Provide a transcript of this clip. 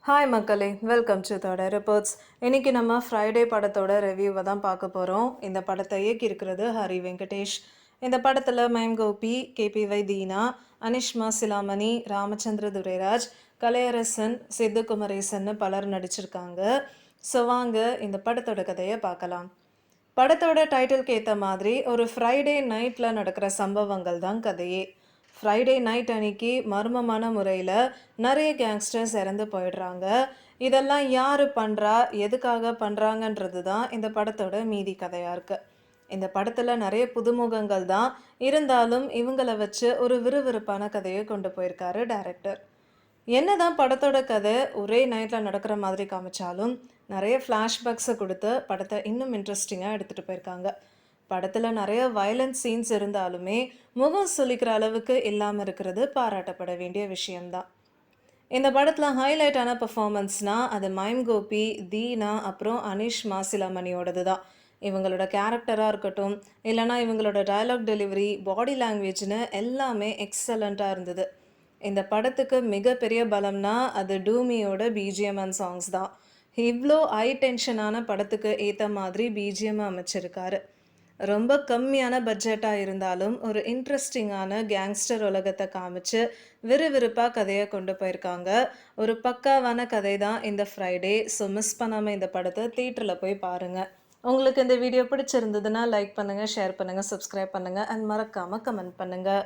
Hi மக்களே, welcome to தோட reports. இன்னைக்கு நம்ம ஃப்ரைடே படத்தோட ரிவ்யூவை தான் பார்க்க போகிறோம். இந்த படத்தை இயக்கியிருக்கிறது ஹரி வெங்கடேஷ். இந்த படத்தில் மைம் கோபி, கேபிஒய் தீனா, அனிஷ்மா சிலாமணி, ராமச்சந்திர துரைராஜ், கலையரசன், சித்து குமரேசன் பலர் நடிச்சிருக்காங்க. ஸோ வாங்க இந்த படத்தோட கதையை பார்க்கலாம். படத்தோட டைட்டிலுக்கு ஏற்ற மாதிரி ஒரு ஃப்ரைடே நைட்டில் நடக்கிற சம்பவங்கள் தான் கதையே. ஃப்ரைடே நைட் அன்னைக்கு மர்மமான முறையில் நிறைய கேங்ஸ்டர்ஸ் இறந்து போயிடுறாங்க. இதெல்லாம் யார் பண்ணுறா, எதுக்காக பண்ணுறாங்கன்றது தான் இந்த படத்தோட மீதி கதையாக இருக்குது. இந்த படத்தில் நிறைய புதுமுகங்கள் தான் இருந்தாலும் இவங்களை வச்சு ஒரு விறுவிறுப்பான கதையை கொண்டு போயிருக்காரு டைரக்டர். என்னதான் படத்தோட கதை ஒரே நைட்டில் நடக்கிற மாதிரி காமிச்சாலும் நிறைய ஃப்ளாஷ்பேக்ஸை கொடுத்து படத்தை இன்னும் இன்ட்ரெஸ்டிங்காக எடுத்துகிட்டு போயிருக்காங்க. படத்தில் நிறைய வயலன்ஸ் சீன்ஸ் இருந்தாலுமே முகம் சொல்லிக்கிற அளவுக்கு இல்லாமல் இருக்கிறது பாராட்டப்பட வேண்டிய விஷயம்தான். இந்த படத்தில் ஹைலைட்டான பர்ஃபார்மன்ஸ்னால் அது மைம் கோபி, தீனா, அப்புறம் அனிஷ் மாசிலாமணியோடது தான். இவங்களோட கேரக்டராக இருக்கட்டும், இல்லைனா இவங்களோட டயலாக் டெலிவரி, பாடி லாங்குவேஜ்னு எல்லாமே எக்ஸலண்ட்டாக இருந்தது. இந்த படத்துக்கு மிகப்பெரிய பலம்னா அது டூமியோட பிஜிஎம் அண்ட் சாங்ஸ் தான். இவ்வளோ ஹை டென்ஷனான படத்துக்கு ஏற்ற மாதிரி பிஜிஎம் அமைச்சிருக்காரு. ரொம்ப கம்மியான பட்ஜெட்டாக இருந்தாலும் ஒரு இன்ட்ரெஸ்டிங்கான கேங்ஸ்டர் உலகத்தை காமிச்சு விறுவிறுப்பாக கதையை கொண்டு போயிருக்காங்க. ஒரு பக்காவான கதை தான் இந்த ஃப்ரைடே. ஸோ மிஸ் பண்ணாமல் இந்த படத்தை தியேட்டரில் போய் பாருங்கள். உங்களுக்கு இந்த வீடியோ பிடிச்சிருந்ததுன்னா லைக் பண்ணுங்கள், ஷேர் பண்ணுங்கள், சப்ஸ்கிரைப் பண்ணுங்கள் அண்ட் மறக்காமல் கமெண்ட் பண்ணுங்கள்.